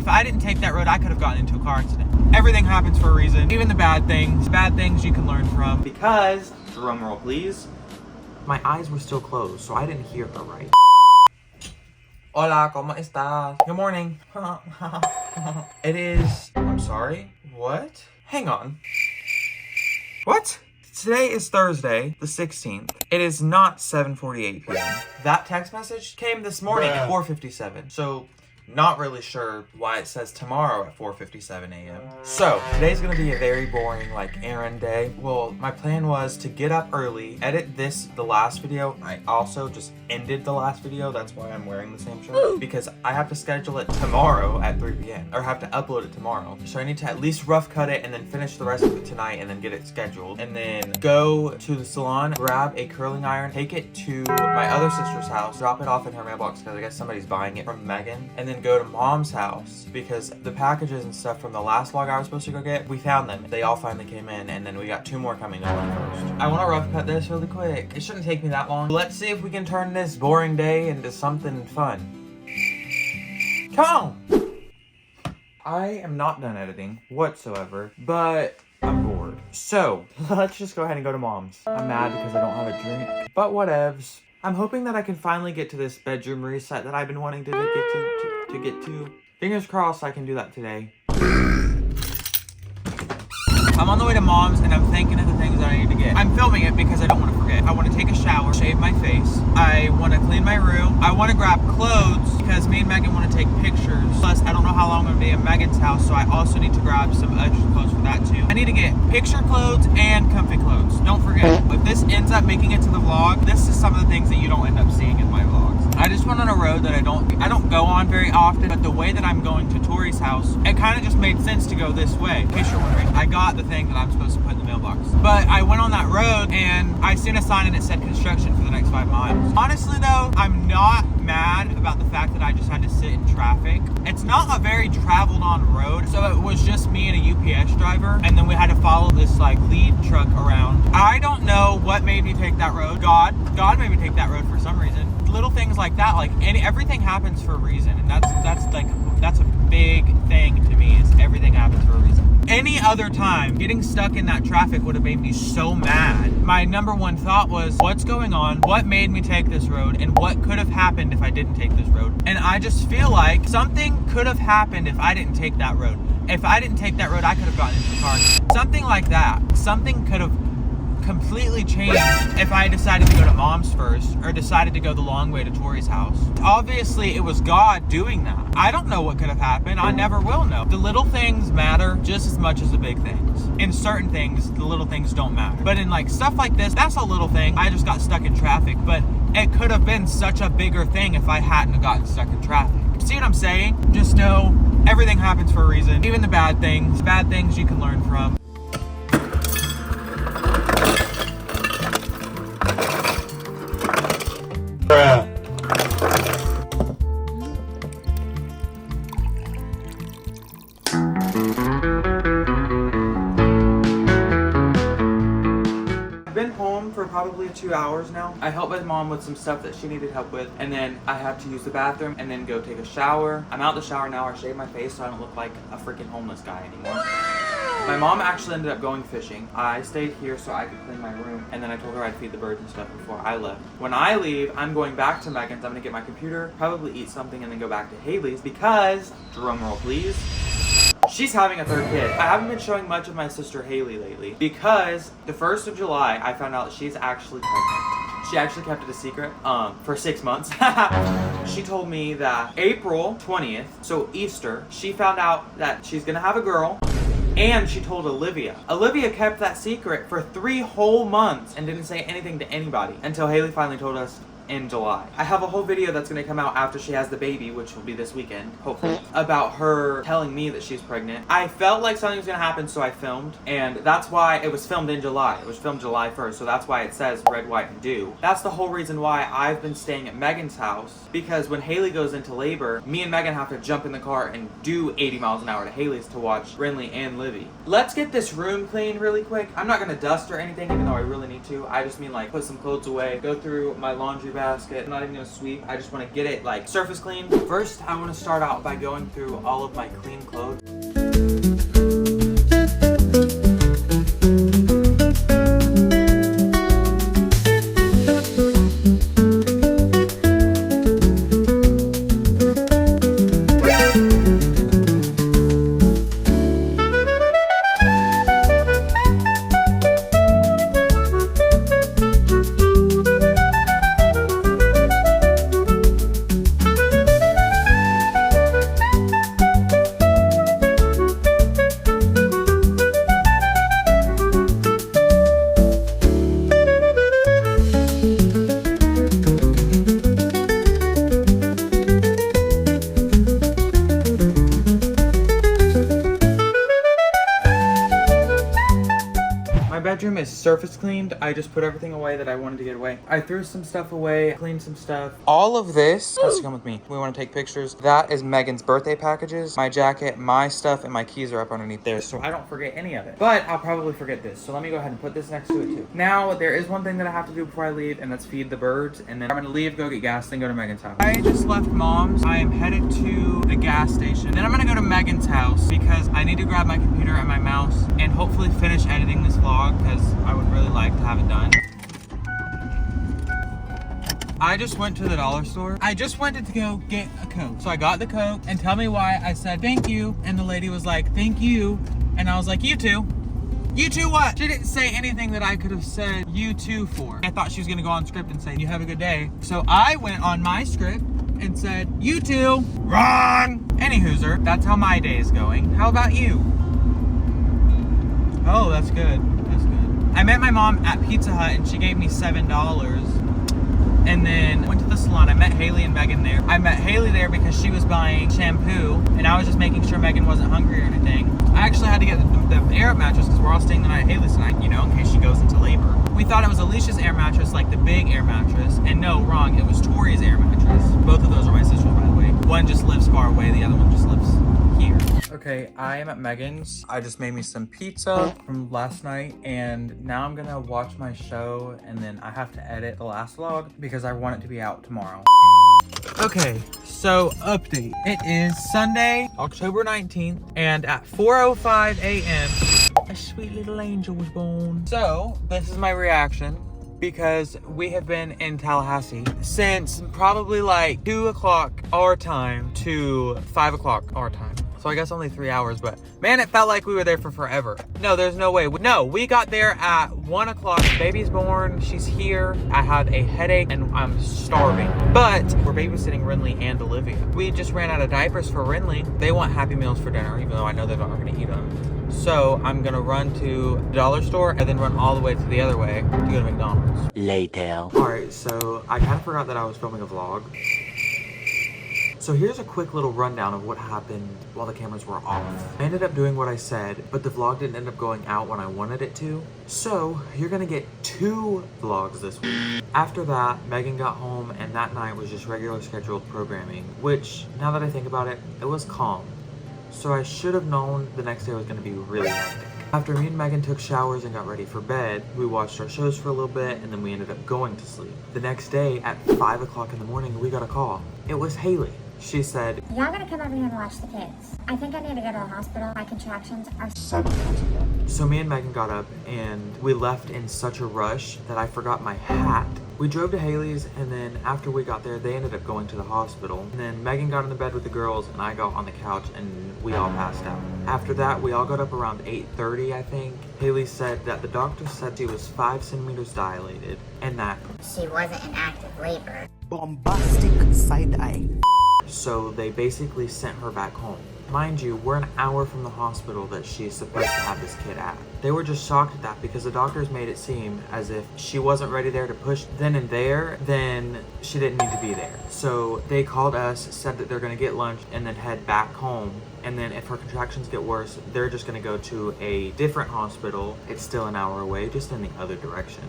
If I didn't take that road, I could have gotten into a car accident. Everything happens for a reason, even the bad things. Bad things you can learn from. Because, drum roll please, my eyes were still closed, so I didn't hear her right. Hola, ¿cómo estás? Good morning. It is... I'm sorry? What? Hang on. What? Today is Thursday, the 16th. It is not 7:48 p.m. That text message came this morning at 4:57. So, not really sure why it says tomorrow at 4:57 a.m. So, today's gonna be a very boring, errand day. Well, my plan was to get up early, edit the last video. I also just ended the last video. That's why I'm wearing the same shirt. Because I have to schedule it tomorrow at 3 p.m. Or have to upload it tomorrow. So I need to at least rough cut it and then finish the rest of it tonight and then get it scheduled. And then go to the salon, grab a curling iron, take it to my other sister's house, drop it off in her mailbox because I guess somebody's buying it from Megan. And then go to mom's house because the packages and stuff from the last vlog I was supposed to go get, we found them. They all finally came in and then we got 2 more coming tomorrow first. I want to rough cut this really quick. It shouldn't take me that long. Let's see if we can turn this boring day into something fun. Come on! I am not done editing whatsoever, but I'm bored. So, let's just go ahead and go to mom's. I'm mad because I don't have a drink, but whatevs. I'm hoping that I can finally get to this bedroom reset that I've been wanting to get to. Fingers crossed I can do that today. I'm on the way to mom's and I'm thinking of the things that I need to get. I'm filming it because I don't want to forget. I want to take a shower, shave my face. I want to clean my room. I want to grab clothes because me and Megan want to take pictures. Plus, I don't know how long I'm going to be at Megan's house, so I also need to grab some extra clothes for that too. I need to get picture clothes and comfy clothes. Don't forget, if this ends up making it to the vlog, this is some of the things that you don't end up seeing in my vlogs. I just went on a road that I don't go on very often, but the way that I'm going to Tori's house, it kind of just made sense to go this way. In case you're wondering, I got the thing that I'm supposed to put in the mailbox. But I went on that road and I seen a sign and it said construction for the next 5 miles. Honestly though, I'm not mad about the fact that I just had to sit in traffic. It's not a very traveled on road, so it was just me and a UPS driver, and then we had to follow this lead truck around. I don't know what made me take that road. God made me take that road for some reason. Little things like that, everything happens for a reason, and that's a big thing to me, is everything happens for a reason. Any other time, getting stuck in that traffic would have made me so mad. My number one thought was, what's going on? What made me take this road? And what could have happened if I didn't take this road? And I just feel like something could have happened if I didn't take that road. If I didn't take that road, I could have gotten into a car. Something like that. Something could have completely changed if I decided to go to mom's first or decided to go the long way to Tori's house. Obviously, it was God doing that. I don't know what could have happened. I never will know. The little things matter just as much as the big things. In certain things, the little things don't matter. But in stuff like this, that's a little thing. I just got stuck in traffic, but it could have been such a bigger thing if I hadn't gotten stuck in traffic. See what I'm saying? Just know everything happens for a reason. Even the bad things you can learn from. I've been home for probably 2 hours now. I helped my mom with some stuff that she needed help with, and then I had to use the bathroom and then go take a shower. I'm out the shower now. I shaved my face so I don't look like a freaking homeless guy anymore. My mom actually ended up going fishing. I stayed here so I could clean my room, and then I told her I'd feed the birds and stuff before I left. When I leave, I'm going back to Megan's. I'm gonna get my computer, probably eat something, and then go back to Haley's because, drumroll please, she's having a 3rd kid. I haven't been showing much of my sister Haley lately because the 1st of July, I found out that she's actually pregnant. She actually kept it a secret for 6 months. She told me that April 20th, so Easter, she found out that she's gonna have a girl. And she told Olivia. Olivia kept that secret for 3 whole months and didn't say anything to anybody until Haley finally told us in July. I have a whole video that's gonna come out after she has the baby, which will be this weekend, hopefully, about her telling me that she's pregnant. I felt like something was gonna happen, so I filmed, and that's why it was filmed in July. It was filmed July 1st, so that's why it says red, white, and dew. That's the whole reason why I've been staying at Megan's house, because when Haley goes into labor, me and Megan have to jump in the car and do 80 miles an hour to Haley's to watch Brinley and Livy. Let's get this room clean really quick. I'm not gonna dust or anything, even though I really need to. I just mean put some clothes away, go through my laundry laundry basket. I'm not even gonna sweep. I just wanna get it like surface clean. First, I wanna start out by going through all of my clean clothes. Bedroom is surface cleaned. I just put everything away that I wanted to get away. I threw some stuff away, cleaned some stuff. All of this has to come with me. We want to take pictures. That is Megan's birthday packages. My jacket, my stuff, and my keys are up underneath there, so I don't forget any of it. But I'll probably forget this, so let me go ahead and put this next to it too. Now, there is one thing that I have to do before I leave, and that's feed the birds, and then I'm gonna leave, go get gas, then go to Megan's house. I just left Mom's. I am headed to the gas station. Then I'm gonna go to Megan's house because I need to grab my computer and my mouse and hopefully finish editing this vlog, because I would really like to have it done. I just went to the dollar store. I just wanted to go get a Coke. So I got the Coke, and tell me why I said thank you, and the lady was like, thank you. And I was like, you too. You too what? She didn't say anything that I could have said you too for. I thought she was gonna go on script and say, you have a good day. So I went on my script and said, you too. Wrong. Anywhooser, that's how my day is going. How about you? Oh, that's good. That's good. I met my mom at Pizza Hut and she gave me $7. And then went to the salon. I met Haley and Megan there. I met Haley there because she was buying shampoo and I was just making sure Megan wasn't hungry or anything. I actually had to get the air mattress because we're all staying the night at Haley's tonight, you know, in case she goes into labor. We thought it was Alicia's air mattress, like the big air mattress. And no, wrong, it was Tori's air mattress. Both of those are my sisters, by the way. One just lives far away, the other one just lives here. Okay, I am at Megan's. I just made me some pizza from last night and now I'm gonna watch my show and then I have to edit the last vlog because I want it to be out tomorrow. Okay, so update. It is Sunday, October 19th, and at 4:05 a.m. a sweet little angel was born. So, this is my reaction because we have been in Tallahassee since probably like 2 o'clock our time to 5 o'clock our time. So I guess only 3 hours, but man, it felt like we were there for forever. No, there's no way. No, we got there at 1 o'clock. Baby's born, she's here. I have a headache and I'm starving. But we're babysitting Renly and Olivia. We just ran out of diapers for Renly. They want Happy Meals for dinner, even though I know they're not gonna eat them. So I'm gonna run to the dollar store and then run all the way to the other way to go to McDonald's. Later. All right, so I kind of forgot that I was filming a vlog. So here's a quick little rundown of what happened while the cameras were off. I ended up doing what I said, but the vlog didn't end up going out when I wanted it to. So you're gonna get 2 vlogs this week. After that, Megan got home and that night was just regular scheduled programming, which now that I think about it, it was calm. So I should have known the next day was gonna be really hectic. After me and Megan took showers and got ready for bed, we watched our shows for a little bit and then we ended up going to sleep. The next day at 5 o'clock in the morning, we got a call. It was Haley. She said, y'all gonna come over here and watch the kids. I think I need to go to the hospital. My contractions are so So me and Megan got up and we left in such a rush that I forgot my hat. We drove to Haley's and then after we got there, they ended up going to the hospital. And then Megan got in the bed with the girls and I got on the couch and we all passed out. After that, we all got up around 8:30, I think. Haley said that the doctor said she was 5 centimeters dilated and that she wasn't in active labor. Bombastic side eye. So they basically sent her back home. Mind you, we're an hour from the hospital that she's supposed to have this kid at. They were just shocked at that because the doctors made it seem as if she wasn't ready there to push then and there, then she didn't need to be there. So they called us, said that they're gonna get lunch and then head back home. And then if her contractions get worse, they're just gonna go to a different hospital. It's still an hour away, just in the other direction.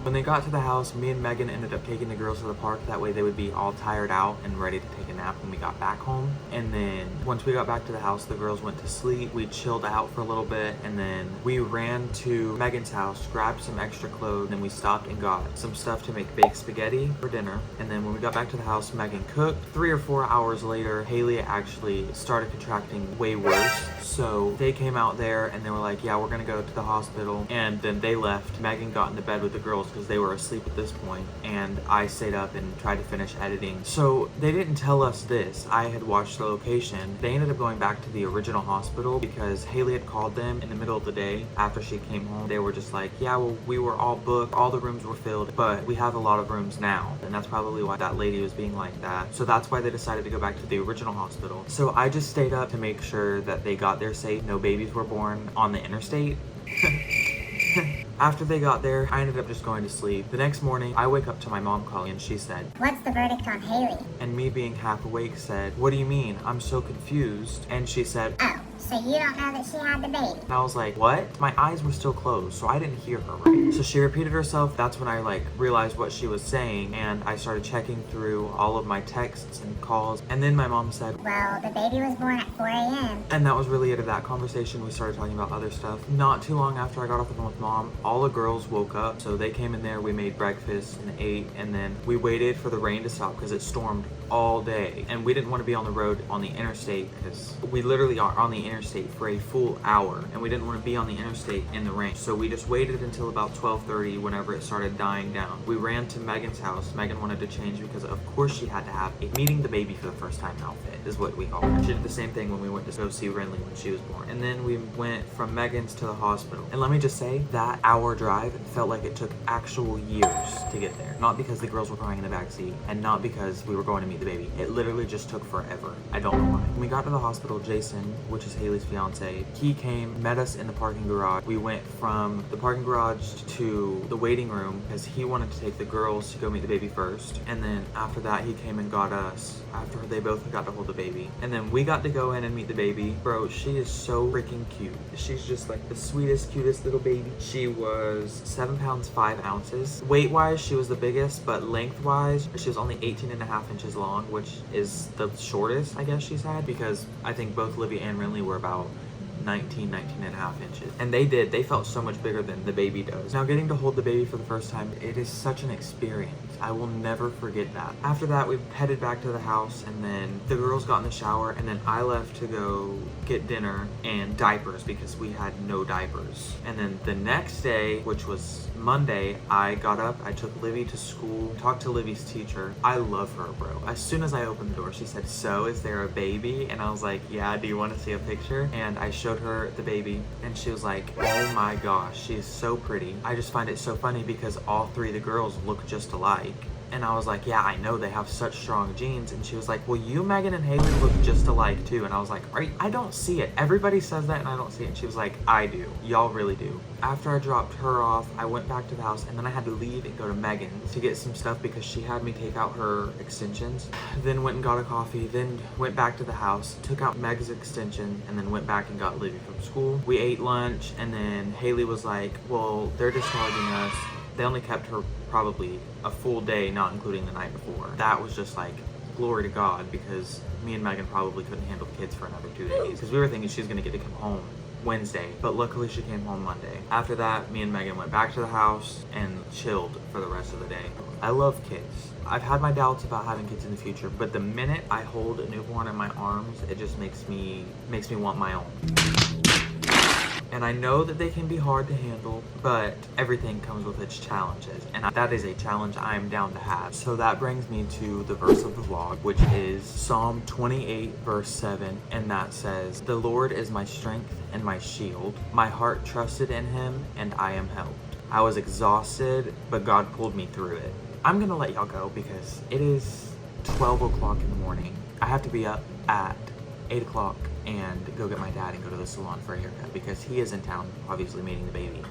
When they got to the house, me and Megan ended up taking the girls to the park. That way they would be all tired out and ready to take a nap. nap when we got back home. And then once we got back to the house, the girls went to sleep. We chilled out for a little bit, and then we ran to Megan's house, grabbed some extra clothes, and then we stopped and got some stuff to make baked spaghetti for dinner. And then when we got back to the house, Megan cooked. 3 or 4 hours later, Haley actually started contracting way worse. So they came out there and they were like, yeah, we're gonna go to the hospital. And then they left. Megan got into bed with the girls because they were asleep at this point, and I stayed up and tried to finish editing. So they didn't tell us this. I had watched the location. They ended up going back to the original hospital because Haley had called them in the middle of the day after she came home. They were just like, yeah, well, we were all booked, all the rooms were filled, but we have a lot of rooms now. And that's probably why that lady was being like that. So that's why they decided to go back to the original hospital. So I just stayed up to make sure that they got there safe. No babies were born on the interstate. After they got there, I ended up just going to sleep. The next morning, I wake up to my mom calling, and she said, "What's the verdict on Haley?" And me being half awake said, "What do you mean? I'm so confused." And she said, "Oh, so you don't know that she had the baby?" and I was like, what? My eyes were still closed, so I didn't hear her right. So she repeated herself. That's when I realized what she was saying, and I started checking through all of my texts and calls. And then my mom said, "Well, the baby was born at 4 a.m. And that was really it of that conversation. We started talking about other stuff. Not too long after I got off the phone with mom, all the girls woke up. So they came in there, we made breakfast and ate, and then we waited for the rain to stop because it stormed all day. And we didn't want to be on the road on the interstate because we literally are on the interstate for a full hour, and we didn't want to be on the interstate in the rain. So we just waited until about 12:30 whenever it started dying down. We ran to Megan's house. Megan wanted to change because of course she had to have a meeting the baby for the first time outfit, is what we call it. She did the same thing when we went to go see Renly when she was born. And then we went from Megan's to the hospital. And let me just say, that hour drive felt like it took actual years to get there. Not because the girls were crying in the backseat, and not because we were going to meet the baby. It literally just took forever. I don't know why. When we got to the hospital, Jason, which is Haley's fiance, he came, met us in the parking garage. We went from the parking garage to the waiting room because he wanted to take the girls to go meet the baby first. And then after that, he came and got us after they both got to hold the baby. And then we got to go in and meet the baby. Bro, she is so freaking cute. She's just like the sweetest, cutest little baby. She was 7 pounds 5 ounces. Weight-wise, she was the biggest, but length-wise, she was only 18.5 inches long, which is the shortest, I guess, she's had, because I think both Livy and Renly were about 19 and a half inches. And they felt so much bigger than the baby does. Now, getting to hold the baby for the first time, it is such an experience. I will never forget that. After that, we headed back to the house, and then the girls got in the shower, and then I left to go get dinner and diapers because we had no diapers. And then the next day, which was Monday, I got up, I took Livy to school, talked to Livy's teacher. I love her, bro. As soon as I opened the door, she said, "So, is there a baby?" And I was like, "Yeah, do you want to see a picture?" And I showed her the baby, and she was like, "Oh my gosh, she is so pretty." I just find it so funny because all 3 of the girls look just alike. And I was like, "Yeah, I know, they have such strong genes." And she was like, "Well, you, Megan, and Haley look just alike too." And I was like, I don't see it. Everybody says that and I don't see it. And she was like, "I do. Y'all really do." After I dropped her off, I went back to the house, and then I had to leave and go to Megan's to get some stuff because she had me take out her extensions. Then went and got a coffee, then went back to the house, took out Meg's extension, and then went back and got Livy from school. We ate lunch, and then Haley was like, "Well, they're discharging us." They only kept her probably a full day, not including the night before. That was just like, glory to God, because me and Megan probably couldn't handle the kids for another 2 days. Because we were thinking she was going to get to come home Wednesday, but luckily she came home Monday. After that, me and Megan went back to the house and chilled for the rest of the day. I love kids. I've had my doubts about having kids in the future, but the minute I hold a newborn in my arms, it just makes me want my own. And I know that they can be hard to handle, but everything comes with its challenges. And that is a challenge I am down to have. So that brings me to the verse of the vlog, which is Psalm 28, verse 7. And that says, "The Lord is my strength and my shield. My heart trusted in him, and I am helped." I was exhausted, but God pulled me through it. I'm gonna let y'all go because it is 12 o'clock in the morning. I have to be up at 8 o'clock and go get my dad and go to the salon for a haircut because he is in town, obviously meeting the baby.